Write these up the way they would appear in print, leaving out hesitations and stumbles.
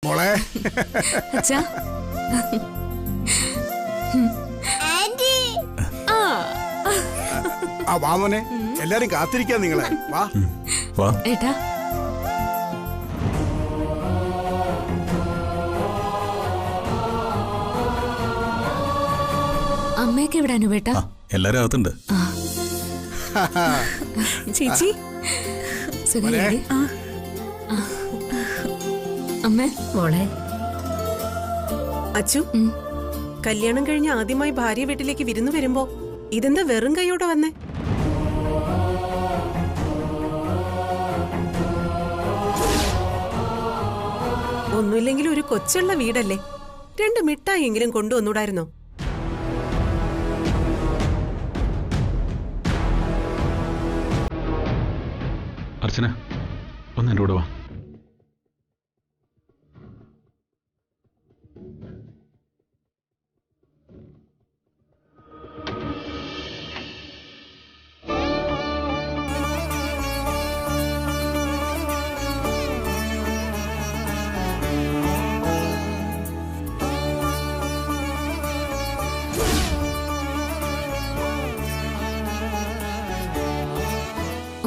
മോളെ അച്ഛാ ആ വാമോനെ എല്ലാരും കാത്തിരിക്കാൻ നിങ്ങളെ വാ വാ ഏട്ടാ. അമ്മയൊക്കെ എവിടെ അനുവേട്ടാ? എല്ലാരും അകത്തുണ്ട്. ചേച്ചി സുഖല്ലേ? അമ്മ മോളെ. അച്ചു, കല്യാണം കഴിഞ്ഞ് ആദ്യമായി ഭാര്യ വീട്ടിലേക്ക് വിരുന്നു വരുമ്പോ ഇതെന്താ വെറും കൈയോടെ വന്നേ? ഒന്നുമില്ലെങ്കിൽ ഒരു കൊച്ചുള്ള വീടല്ലേ, 2 മിഠായെങ്കിലും കൊണ്ടുവന്നൂടായിരുന്നോ? അർച്ചന, ഒന്ന് എൻ്റെ കൂടെ വാ.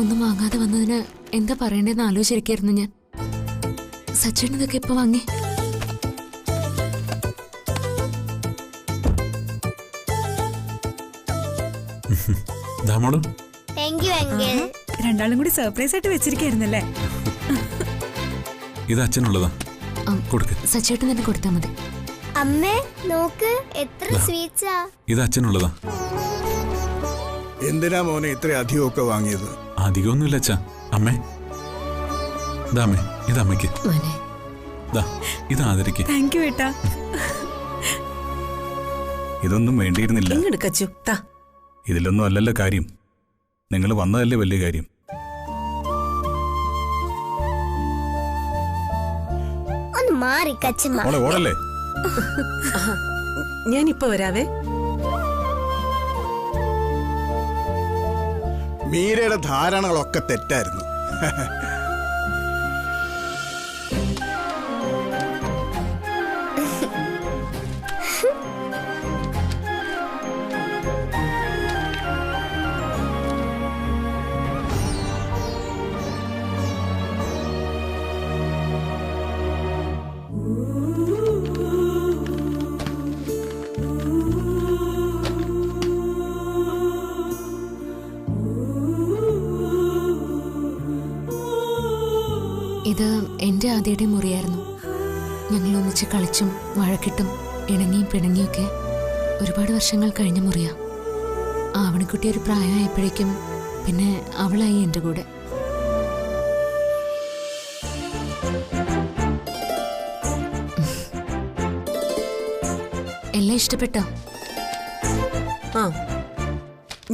ഒന്നും വാങ്ങാതെ വന്നതിന് എന്താ പറയണ്ടേന്ന് ആലോചിച്ചിരിക്കായിരുന്നു ഞാൻ. സച്ചിൻ ഇതൊക്കെ എപ്പോ വാങ്ങി? രണ്ടാളും കൂടി സർപ്രൈസ് ആയിട്ട് വെച്ചിരിക്കായിരുന്നല്ലേ? ഇത് അച്ഛനുള്ളതാ, സച്ചേട്ടൻ തന്നെ കൊടുത്താ മതി. അമ്മേ നോക്ക്, എത്ര സ്വീറ്റ്സാ. ഇത് അച്ഛനുള്ളതാ. എന്തിനാ മോനെ ഇത്ര അധികമൊക്കെ വാങ്ങിയത്? അധികമൊന്നുമില്ല അച്ഛാ. അമ്മേ, ഇതമ്മേ, ഇത് അമ്മയ്ക്ക്. ഇത് ആദരിക്ക്. താങ്ക് യു ഏട്ടാ. ഇതൊന്നും വേണ്ടിയിരുന്നില്ല. ഇതിലൊന്നും അല്ലല്ലോ കാര്യം. നിങ്ങൾ വന്നതല്ലേ വലിയ കാര്യം. ഒന്ന് മാറി കച്ചമ്മ. ഓടല്ലേ? ഞാനിപ്പോ വരാവേ. മീരയുടെ ധാരണകളൊക്കെ തെറ്റായിരുന്നു. ഇത് എന്റെ ആദ്യയുടെ മുറിയായിരുന്നു. ഞങ്ങൾ ഒന്നിച്ച് കളിച്ചും വഴക്കിട്ടും ഇണങ്ങിയും പിണങ്ങിയൊക്കെ ഒരുപാട് വർഷങ്ങൾ കഴിഞ്ഞ മുറിയാ. ആവണിക്കുട്ടി ഒരു പ്രായമായപ്പോഴേക്കും പിന്നെ അവളായി എൻ്റെ കൂടെ. എല്ലാം ഇഷ്ടപ്പെട്ടോ? ആ,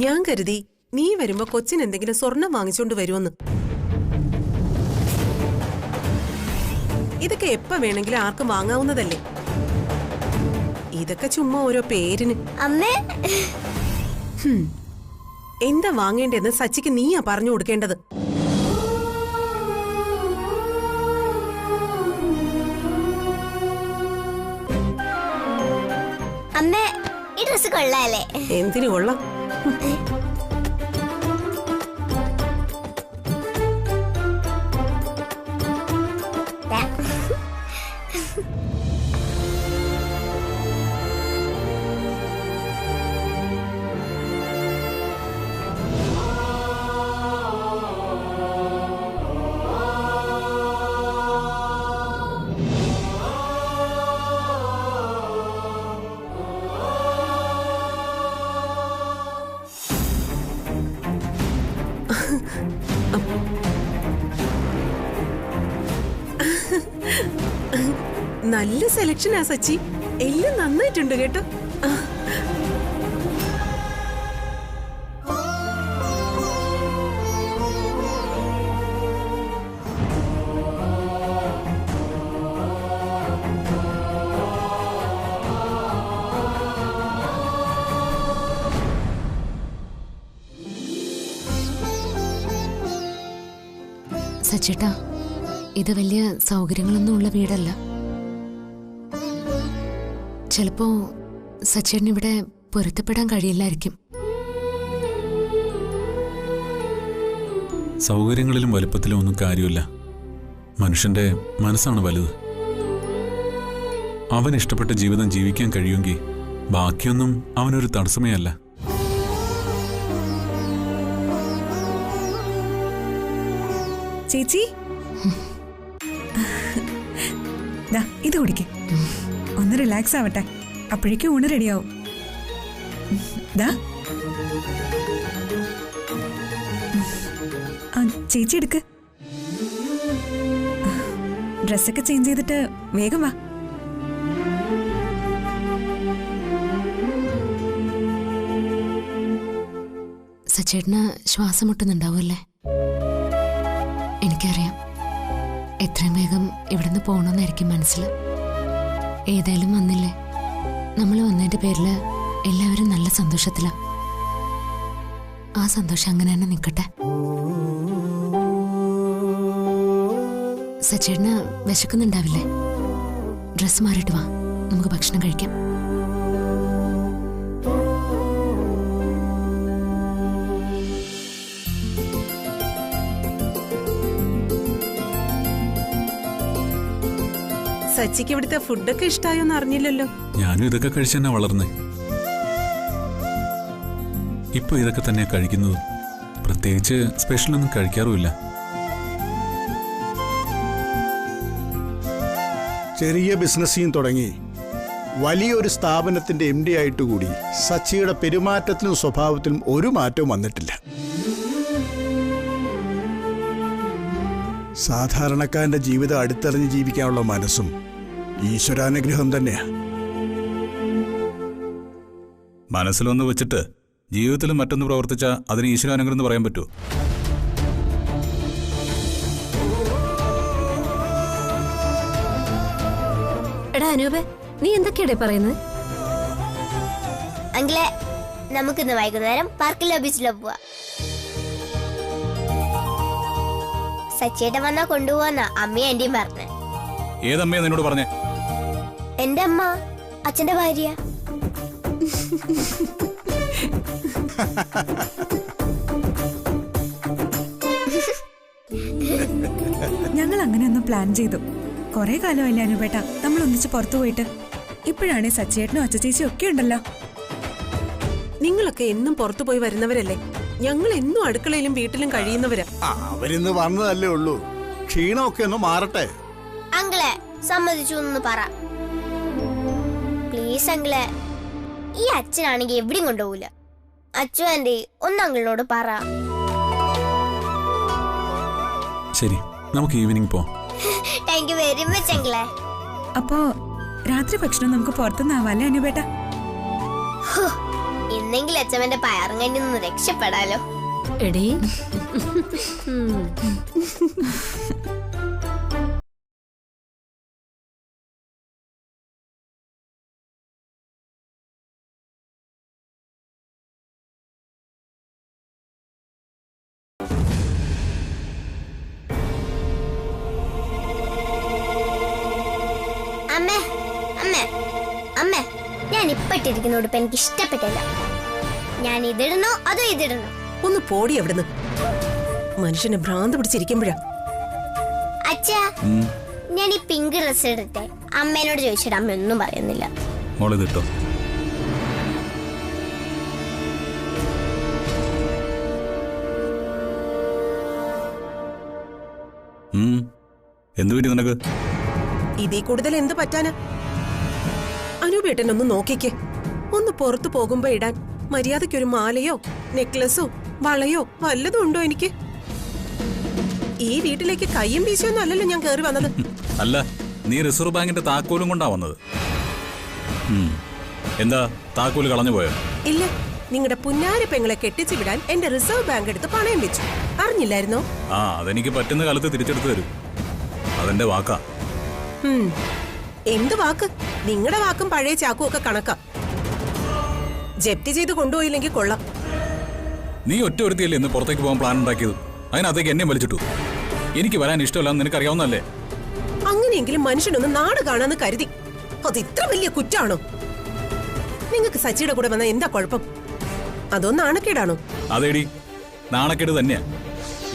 ഞാൻ കരുതി നീ വരുമ്പോ കൊച്ചിന് എന്തെങ്കിലും സ്വർണം വാങ്ങിച്ചോണ്ട് വരുമെന്ന്. ഇതൊക്കെ എപ്പ വേണമെങ്കിലും ആർക്കും വാങ്ങാവുന്നതല്ലേ. ഇതൊക്കെ ചുമ്മാ ഓരോ പേരിന്. അമ്മേ, എന്താ വാങ്ങേണ്ടതെന്ന് സച്ചിക്ക് നീയാ പറഞ്ഞു കൊടുക്കേണ്ടത്. അമ്മേ ഈ ഡ്രസ് കൊള്ളാല്ലേ? എന്തിനു കൊള്ളാം? നല്ല സെലക്ഷനാ സച്ചി, എല്ലാം നന്നായിട്ടുണ്ട് കേട്ടോ. സച്ചേട്ടാ, ഇത് വലിയ സൗകര്യങ്ങളൊന്നും ഉള്ള വീടല്ല. ചിലപ്പോ സച്ചേട്ടന് ഇവിടെ പൊരുത്തപ്പെടാൻ കഴിയില്ലായിരിക്കും. സൗകര്യങ്ങളിലും വലുപ്പത്തിലും ഒന്നും കാര്യമില്ല. മനുഷ്യന്റെ മനസ്സാണ് വലുത്. അവൻ ഇഷ്ടപ്പെട്ട ജീവിതം ജീവിക്കാൻ കഴിയുമെങ്കിൽ ബാക്കിയൊന്നും അവനൊരു തടസ്സമേ അല്ല. ചേച്ചി ദാ ഇത് കുടിക്ക്, ഒന്ന് റിലാക്സ് ആവട്ടെ, അപ്പോഴേക്കും ഊണ് റെഡിയാവും. ദാ ചേച്ചി എടുക്ക്. ഡ്രസ്സൊക്കെ ചേഞ്ച് ചെയ്തിട്ട് വേഗം വാ. സച്ചേട്ടന് ശ്വാസം മുട്ടുന്നുണ്ടാവുമല്ലേ? എനിക്കറിയാം. എത്രയും വേഗം ഇവിടുന്ന് പോകണമെന്നായിരിക്കും മനസ്സിൽ. ഏതായാലും വന്നില്ലേ, നമ്മൾ വന്നതിന്റെ പേരില് എല്ലാവരും നല്ല സന്തോഷത്തിലാ. ആ സന്തോഷം അങ്ങനെ തന്നെ നിൽക്കട്ടെ. സച്ചേട്ടന് വിശക്കുന്നുണ്ടാവില്ലേ? ഡ്രസ്സ് മാറിയിട്ട് വാ, നമുക്ക് ഭക്ഷണം കഴിക്കാം. സച്ചിക്ക് ഇവിടുത്തെ ഫുഡൊക്കെ ഇഷ്ടായോന്ന് അറിഞ്ഞില്ലല്ലോ. ഞാനും ഇതൊക്കെ കഴിച്ച് തന്നെ വളർന്നേ. ഇപ്പൊ ഇതൊക്കെ തന്നെയാ കഴിക്കുന്നത്. പ്രത്യേകിച്ച് സ്പെഷ്യലൊന്നും കഴിക്കാറുമില്ല. ചെറിയ ബിസിനസ്സും തുടങ്ങി വലിയൊരു സ്ഥാപനത്തിന്റെ MD ആയിട്ട് കൂടി സച്ചിയുടെ പെരുമാറ്റത്തിലും സ്വഭാവത്തിലും ഒരു മാറ്റവും വന്നിട്ടില്ല. സാധാരണക്കാരന്റെ ജീവിതം അടുത്തറിഞ്ഞ് ജീവിക്കാനുള്ള മനസ്സും ഈശ്വരാനുഗ്രഹം തന്നെയാ. മനസ്സിലൊന്ന് വെച്ചിട്ട് ജീവിതത്തിൽ മറ്റൊന്ന് പ്രവർത്തിച്ചാൽ അതിന് ഈശ്വരാനുഗ്രഹം എന്ന് പറയാൻ പറ്റുമോ? എടാ അനൂപേ, നീ എന്തൊക്കെയാടേ പറയുന്നത്? അങ്കിളെ, നമുക്കിന്ന് വൈകുന്നേരം പാർക്കിലോ ബീച്ചിലോ പോവാ. സച്ചേട്ടൻ വന്നാ കൊണ്ടുപോവാന്നാ അമ്മയും ആന്റിയും പറഞ്ഞേ. ഏതമ്മയാ നിന്നോട് പറഞ്ഞേ? എന്റെ അമ്മ, അച്ഛന്റെ ഭാര്യ. ഞങ്ങൾ അങ്ങനെയൊന്നും പ്ലാൻ ചെയ്തു. കുറെ കാലമല്ലേ അനുപേട്ട നമ്മൾ ഒന്നിച്ച് പുറത്തു പോയിട്ട്. ഇപ്പോഴാണ് സച്ചേട്ടനും അച്ചച്ചേച്ചിയും ഒക്കെ ഉണ്ടല്ലോ. നിങ്ങളൊക്കെ എന്നും പുറത്തു പോയി വരുന്നവരല്ലേ. ഞങ്ങൾ എന്നും അടുക്കളയിലും വീട്ടിലും കഴിയുന്നവരാ. അവരിന്ന് വന്നതല്ലേ ഉള്ളൂ. ക്ഷീണമൊക്കെ ഒന്ന് മാറട്ടെ. അങ്കിളെ, സമ്മതിച്ചു എന്ന് പറ പ്ലീസ്. അങ്കിളെ, ഈ അച്ഛനാണെങ്കിൽ എവിടെയും കൊണ്ടുപോകില്ല. അച്ഛൻ ആന്റി ഒന്ന് അങ്കിളിനോട് പറ. ശരി, നമുക്ക് ഈവനിങ് പോവാം. താങ്ക് യു വെരി മച്ച് അങ്കിളെ. അപ്പോ രാത്രി ഭക്ഷണം നമുക്ക് പുറത്തുനിന്നാവാല്ലേ അനുപേട്ട? ഇന്നെങ്കിലും അച്ഛമ്മന്റെ പയറുങ്കഞ്ഞിൽ നിന്ന് രക്ഷപ്പെടാലോ. എടീ, അമ്മേ അമ്മേ അമ്മേ, ഞാൻ ഇപ്പൊ ഇട്ടിരിക്കുന്ന ഉടുപ്പ് എനിക്ക് ഇഷ്ടപ്പെട്ടില്ല. ഞാൻ ഇതിടണോ അതോ ഇതിടണോ? ഒന്ന് പോടി അവിടുന്ന്. മനുഷ്യനെ ഭ്രാന്ത് പിടിച്ചിരിക്കുമ്പോഴാ. അച്ഛാ, ഞാൻ ഈ പിങ്ക് ഡ്രസ് എടുത്തേ. അമ്മേനോട് ചോദിച്ചിട്ട് അമ്മ ഒന്നും പറയുന്നില്ല. മോളിതിട്ടോ. എന്തു പറ്റി നിനക്ക്? ഇതീ കൂടുതൽ എന്ത് പറ്റാനാ? അനുപേട്ടൻ ഒന്ന് നോക്കിക്കേ. ഒന്ന് പുറത്തു പോകുമ്പോ ഇടാൻ മര്യാദയ്ക്കൊരു മാലയോ നെക്ലസോ വളയോ വല്ലതും ഉണ്ടോ എനിക്ക്? ഈ വീട്ടിലേക്ക് കയ്യും വീശിയൊന്നും അല്ലല്ലോ ഞാൻ കയറി വന്നത്. അല്ല, നീ റിസർവ് ബാങ്കിന്റെ താക്കോലും കൊണ്ടാ വന്നത്. എന്താ, താക്കോല് കളഞ്ഞു പോയോ? ഇല്ല, നിങ്ങളുടെ പുന്നാര പെങ്ങളെ കെട്ടിച്ചു വിടാൻ എന്റെ റിസർവ് ബാങ്ക് എടുത്ത് പണയം വെച്ചു. അറിഞ്ഞില്ലായിരുന്നോ? ആ, അതെനിക്ക് പറ്റുന്ന കാലത്ത് തിരിച്ചെടുത്ത് തരും. അതെന്റെ വാക്കാ. എന്ത് വാക്ക്? നിങ്ങളുടെ വാക്കും പഴയ ചാക്കും ഒക്കെ കണക്കാ. ജപ്തി ചെയ്ത് കൊണ്ടുപോയില്ലെങ്കിൽ കൊള്ളാം. നീ ഒറ്റ ഒരുത്തിയല്ലേ ഇന്ന് പുറത്തേക്ക് പോകാൻ പ്ലാൻ ഉണ്ടാക്കിയത്? അതിനകത്തേക്ക് എന്നെ വലിച്ചിട്ടു. എനിക്ക് വരാൻ ഇഷ്ടമല്ലാന്ന് നിനക്കറിയാവുന്നല്ലേ? അങ്ങനെയെങ്കിലും മനുഷ്യനൊന്ന് നാട് കാണാന്ന് കരുതി. അത് ഇത്ര വലിയ കുറ്റാണോ? നിങ്ങൾക്ക് സച്ചിയുടെ കൂടെ വന്ന എന്താ കുഴപ്പം? അതോ നാണക്കേടാണോ? അതേടി, നാണക്കേട് തന്നെയാ.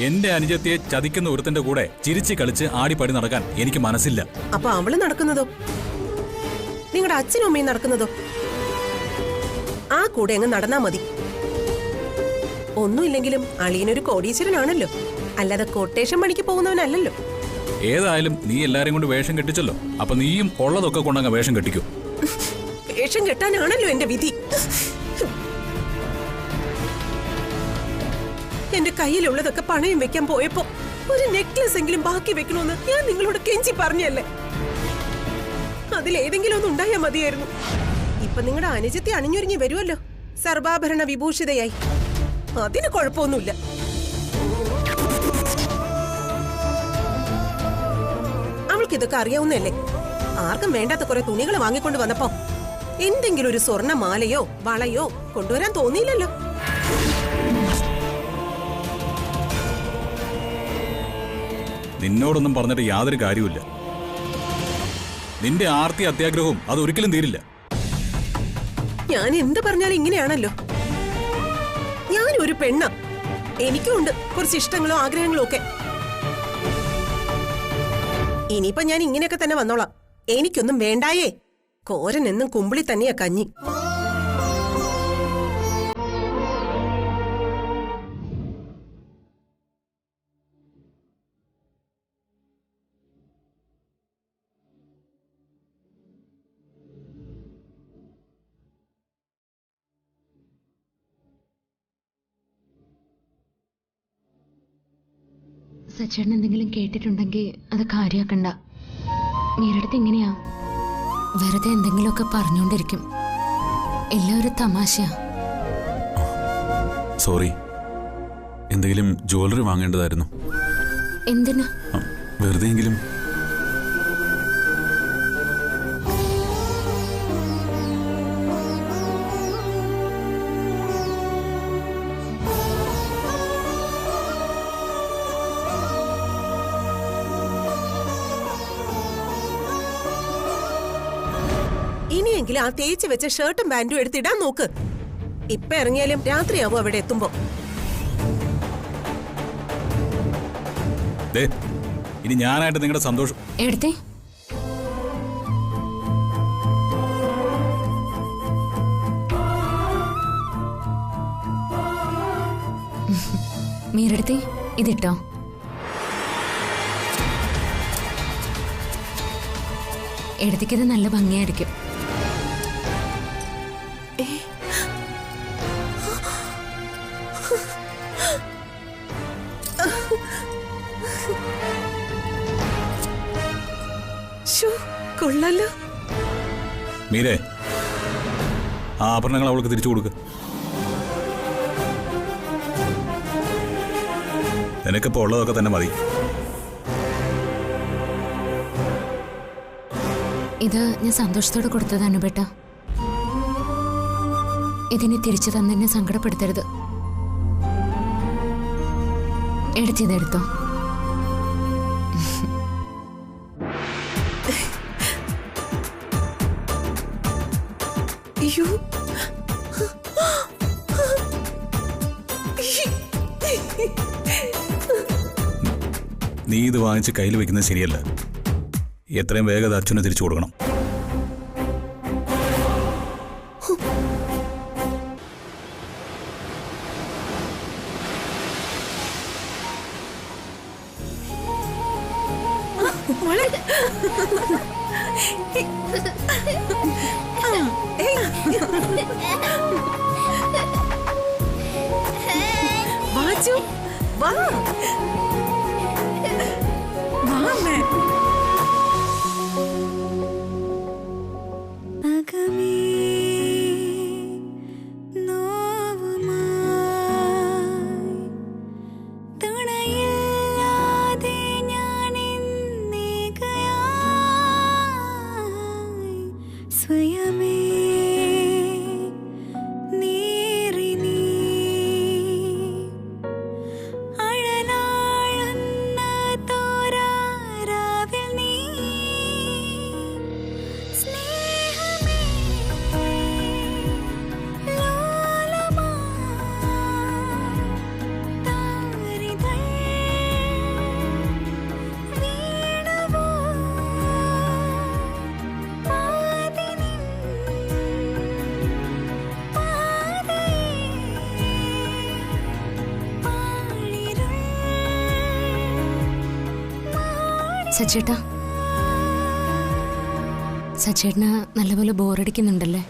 എന്റെ അനുജത്തിയെ ചതിക്കുന്ന ഒരുത്തന്റെ കൂടെ ചിരിച്ച് കളിച്ച് ആടിപ്പാടി നടക്കാൻ എനിക്ക് മനസ്സില്ല. അപ്പൊ അവള് നടക്കുന്നതോ? നിങ്ങളുടെ അച്ഛനും അമ്മയും നടക്കുന്നതോ? ആ കൂടെ അങ്ങ് നടന്നാ മതി. ഒന്നുമില്ലെങ്കിലും അളിയനൊരു കോടീശ്വരനാണല്ലോ, അല്ലാതെ കൊട്ടേഷൻ പണിക്ക് പോകുന്നവനല്ലല്ലോ. ഏതായാലും നീ എല്ലാരെയും കൊണ്ട് വേഷം കെട്ടിച്ചല്ലോ, അപ്പൊ നീയും ഉള്ളതൊക്കെ കൊണ്ടങ്ങ് വേഷം കെട്ടിക്കൂ. വേഷം കെട്ടാനാണല്ലോ എന്റെ വിധി. എന്റെ കയ്യിലുള്ളതൊക്കെ പണയം വെക്കാൻ പോയപ്പോ ഒരു നെക്ലസ് എങ്കിലും ബാക്കി വെക്കണമെന്ന് ഞാൻ നിങ്ങളോട് കെഞ്ചി പറഞ്ഞല്ലേ. അതിലേതെങ്കിലും ഒന്നും ഉണ്ടായാ മതിയായിരുന്നു. ഇപ്പൊ നിങ്ങളുടെ അനുജത്തി അണിഞ്ഞൊരുങ്ങി വരുമല്ലോ, സർവാഭരണ വിഭൂഷിതയായി. അതിന് കുഴപ്പമൊന്നുമില്ല. അവൾക്ക് ഇതൊക്കെ അറിയാവുന്നല്ലേ. ആർക്കും വേണ്ടാത്ത കുറെ തുണികൾ വാങ്ങിക്കൊണ്ട് വന്നപ്പോ എന്തെങ്കിലും ഒരു സ്വർണ്ണ മാലയോ വളയോ കൊണ്ടുവരാൻ തോന്നിയില്ലല്ലോ. നിന്നോടൊന്നും പറഞ്ഞിട്ട് യാതൊരു കാര്യമില്ല. നിന്റെ ആർത്തി അത്യാഗ്രഹവും അതൊരിക്കലും തീരില്ല. ഞാൻ എന്ത് പറഞ്ഞാലും ഇങ്ങനെയാണല്ലോ. ഞാനൊരു പെണ്ണ, എനിക്കും ഉണ്ട് കുറച്ച് ഇഷ്ടങ്ങളോ ആഗ്രഹങ്ങളോ ഒക്കെ. ഇനിയിപ്പോ ഞാൻ ഇങ്ങനെയൊക്കെ തന്നെ വന്നോളാം. എനിക്കൊന്നും വേണ്ടായേ. കോരൻ എന്നും കുമ്പിളി തന്നെയാ കഞ്ഞി. സച്ചേട്ടൻ എന്തെങ്കിലും കേട്ടിട്ടുണ്ടെങ്കിൽ അത് കാര്യാക്കണ്ട. മീരടുത്ത് എങ്ങനെയാ, വെറുതെ എന്തെങ്കിലുമൊക്കെ പറഞ്ഞുകൊണ്ടിരിക്കും. എല്ലാം ഒരു തമാശയാ. സോറി, എന്തെങ്കിലും ജ്വല്ലറി വാങ്ങേണ്ടതായിരുന്നു. എന്തിനാ? വെറുതെയെങ്കിലും. ഇനിയെങ്കിലും ആ തേച്ച് വെച്ച ഷർട്ടും പാന്റും എടുത്തിടാൻ നോക്ക്. ഇപ്പൊ ഇറങ്ങിയാലും രാത്രിയാവും അവിടെ എത്തുമ്പോ. ഇനി ഞാനായിട്ട് നിങ്ങളുടെ സന്തോഷം എടുത്തേ. മീരടുത്തേ, ഇതിട്ടോ. എടുത്തേക്കിത് നല്ല ഭംഗിയായിരിക്കും. കൊള്ളാലോ. മീരേ, ആ ആഭരണങ്ങൾ അവൾക്ക് തിരിച്ചു കൊടുക്ക്. നിനക്കിപ്പോ ഉള്ളതൊക്കെ തന്നെ മതി. ഇത് ഞാൻ സന്തോഷത്തോടെ കൊടുത്തതാണ് ബേട്ട. ഇതിനെ തിരിച്ചു തന്നെ സങ്കടപ്പെടുത്തരുത്. എടുത്തിതെടുത്തോ. അയ്യോ, നീ ഇത് വാങ്ങിച്ച് കയ്യിൽ വെക്കുന്നത് ശരിയല്ല. എത്രയും വേഗം അച്ഛന് തിരിച്ചു കൊടുക്കണം. വാച്ചു, വാ വാ അമ്മേ. അഴലാഴ സച്ചേട്ടാ, സച്ചേട്ടന് നല്ലപോലെ ബോറടിക്കുന്നുണ്ടല്ലേ?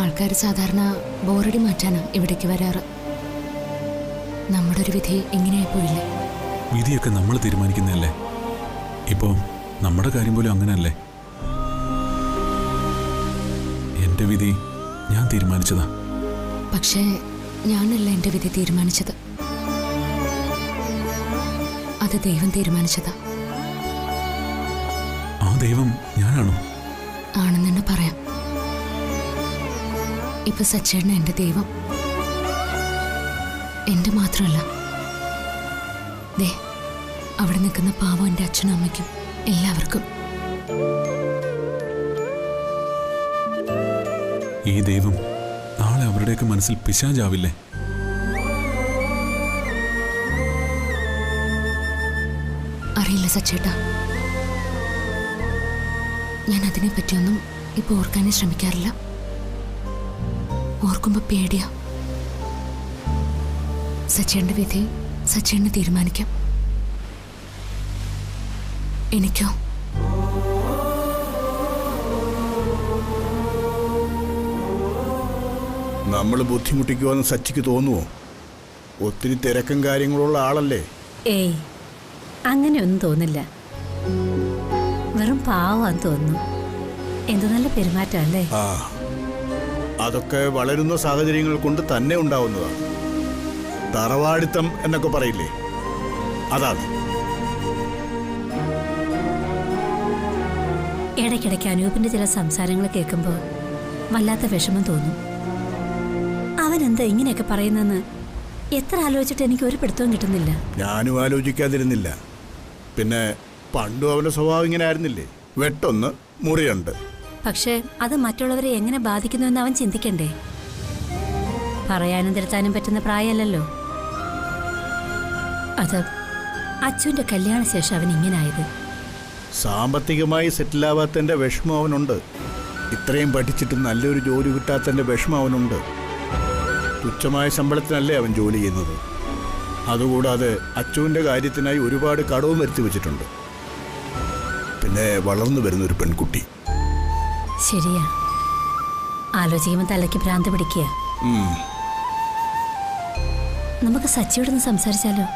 ആൾക്കാർ സാധാരണ ബോറടി മാറ്റാനാ ഇവിടേക്ക് വരാറ്. നമ്മുടെ ഒരു വിധി എങ്ങനെയായി പോയില്ലേ? വിധിയൊക്കെ നമ്മൾ തീരുമാനിക്കുന്നതല്ലേ? ഇപ്പോ നമ്മുടെ കാര്യം പോലും അങ്ങനെയല്ലേ? എന്റെ വിധി ഞാൻ തീരുമാനിച്ചതാ. പക്ഷേ ഞാനല്ല എൻ്റെ വിധി തീരുമാനിച്ചത്, അത് ദൈവം തീരുമാനിച്ചതാ. ആ ദൈവം ഞാനാണോ? ആണെന്ന് തന്നെ പറയാം. ഇപ്പൊ സച്ചേട്ടന് എൻ്റെ ദൈവം, എൻ്റെ മാത്രമല്ല, ദേ അവിടെ നിൽക്കുന്ന പാവം എൻ്റെ അച്ഛനും അമ്മയ്ക്കും എല്ലാവർക്കും. ഈ ദൈവം നാളെ അവരുടെയൊക്കെ മനസ്സിൽ പിശാചാവില്ലേ? അറിയില്ല സച്ചേട്ടാ, ഞാൻ അതിനെ പറ്റിയൊന്നും ഇപ്പൊ ഓർക്കാനേ ശ്രമിക്കാറില്ല. ഓർക്കുമ്പോ പേടിയാ. സച്ചേട്ടന്റെ വിധി സച്ചേട്ടന് തീരുമാനിക്കാം. എനിക്കോ? നമ്മൾ ബുദ്ധിമുട്ടിക്കുമെന്ന് സച്ചിക്ക് തോന്നുവോ? ഒത്തിരി തിരക്കും കാര്യങ്ങളുള്ള ആളല്ലേ? ഏയ്, അങ്ങനെയൊന്നും തോന്നില്ല. വെറും പാവാന്ന് തോന്നുന്നു. എന്ത് നല്ല പെരുമാറ്റമല്ലേ? ആ, അതൊക്കെ വളരുന്ന സാഹചര്യങ്ങൾ കൊണ്ട് തന്നെ ഉണ്ടാവുന്നതാണ്. തറവാടിത്തം എന്നൊക്കെ പറയില്ലേ, അതാണ്. ഇടയ്ക്കിടയ്ക്ക് അനൂപിന്റെ ചില സംസാരങ്ങൾ കേൾക്കുമ്പോൾ വല്ലാത്ത വിഷമം തോന്നും. അവനെന്താ ഇങ്ങനെയൊക്കെ പറയുന്നെന്ന് എത്ര ആലോചിച്ചിട്ട് എനിക്ക് ഒരു പിടുത്തവും കിട്ടുന്നില്ല. ഞാനും ആലോചിക്കാതിരുന്നില്ല. പിന്നെ പണ്ടും അവന്റെ സ്വഭാവം ഇങ്ങനെ ആയിരുന്നില്ലേ? വെട്ടൊന്ന് മുറിയുണ്ട്. പക്ഷേ അത് മറ്റുള്ളവരെ എങ്ങനെ ബാധിക്കുന്നുവെന്ന് അവൻ ചിന്തിക്കണ്ടേ? പറയാനും തിരുത്താനും പറ്റുന്ന പ്രായമല്ലല്ലോ അത്. അച്ഛൻ്റെ കല്യാണശേഷം അവൻ ഇങ്ങനായത്. സാമ്പത്തികമായി സെറ്റിലാവാത്തതിന്റെ വിഷമം അവനുണ്ട്. ഇത്രയും പഠിച്ചിട്ട് നല്ലൊരു ജോലി കിട്ടാത്തതിന്റെ വിഷമം അവനുണ്ട്. തുച്ഛമായ ശമ്പളത്തിനല്ലേ അവൻ ജോലി ചെയ്യുന്നത്. അതുകൂടാതെ അച്ചുവിൻ്റെ കാര്യത്തിനായി ഒരുപാട് കടവും വരുത്തി വെച്ചിട്ടുണ്ട്. പിന്നെ വളർന്നു വരുന്നൊരു പെൺകുട്ടി. ശരിയാ, ആലോചിക്കുമ്പോൾ തലയ്ക്ക് ഭ്രാന്ത് പിടിക്കുക. നമുക്ക് സച്ചിയോടൊന്ന് സംസാരിച്ചാലോ?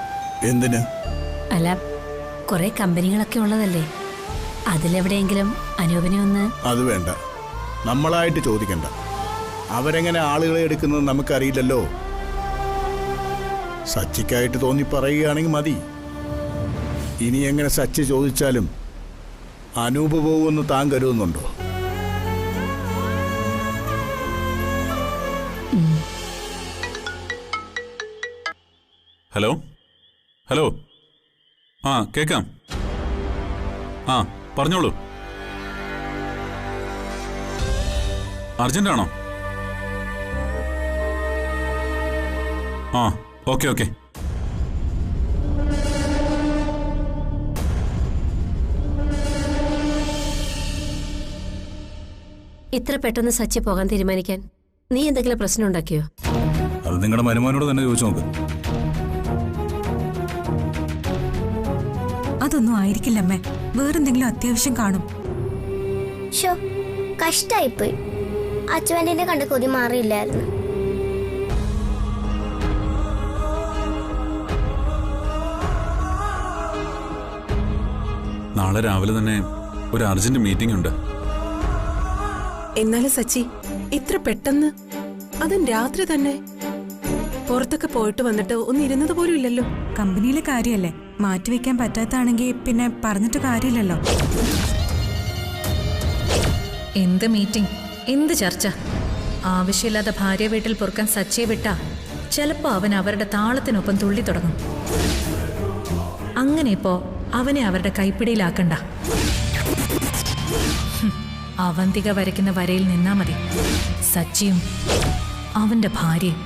എന്തിന്? അല്ല, കുറെ കമ്പനികളൊക്കെ ഉള്ളതല്ലേ, അതിലെവിടെയെങ്കിലും അനൂപിനെ ഒന്ന്. അത് വേണ്ട, നമ്മളായിട്ട് ചോദിക്കണ്ട. അവരെങ്ങനെ ആളുകളെ എടുക്കുന്നത് നമുക്കറിയില്ലല്ലോ. സച്ചിക്കായിട്ട് തോന്നി പറയുകയാണെങ്കിൽ മതി. ഇനി എങ്ങനെ സച്ചി ചോദിച്ചാലും അനൂപ് പോകുമെന്ന് താൻ കരുതുന്നുണ്ടോ? ഹലോ ഹലോ, ആ കേക്കാം. ആ പറഞ്ഞോളൂ. അർജന്റാണോ? ആ ഓക്കെ ഓക്കെ. ഇത്ര പെട്ടെന്ന് സച്ചി പോകാൻ തീരുമാനിക്കാൻ നീ എന്തെങ്കിലും പ്രശ്നം ഉണ്ടാക്കിയോ? അത് നിങ്ങളുടെ മരുമോനോട് തന്നെ ചോദിച്ചു നോക്ക്. അതൊന്നും ആയിരിക്കില്ലമ്മേ, വേറെന്തെങ്കിലും അത്യാവശ്യം കാണും. ഷോ, കഷ്ടായിപ്പോയി. അച്ചുവൻ്റെ കണ്ട കൊതി മാറിയില്ലായിരുന്നു. നാളെ രാവിലെ തന്നെ ഒരു അർജന്റ് മീറ്റിംഗ് ഉണ്ട്. എന്നാലും സച്ചി, ഇത്ര പെട്ടെന്ന്, അതും രാത്രി തന്നെ? പുറത്തൊക്കെ പോയിട്ട് വന്നിട്ട് ഒന്ന് ഇരുന്നത് പോലും ഇല്ലല്ലോ. കമ്പനിയിലെ കാര്യമല്ലേ, മാറ്റിവെക്കാൻ പറ്റാത്താണെങ്കിൽ പിന്നെ പറഞ്ഞിട്ട് കാര്യമില്ലല്ലോ. എന്ത് മീറ്റിംഗ്, എന്ത് ചർച്ച? ആവശ്യമില്ലാതെ ഭാര്യ വീട്ടിൽ പൊറുക്കാൻ സച്ചിയെ വിട്ടാ ചിലപ്പോ അവൻ അവരുടെ താളത്തിനൊപ്പം തുള്ളി തുടങ്ങും. അങ്ങനെ ഇപ്പോ അവനെ അവരുടെ കൈപ്പിടിയിലാക്കണ്ട. അവന്തിക വരയ്ക്കുന്ന വരയിൽ നിന്നാ മതി സച്ചിയും അവന്റെ ഭാര്യയും.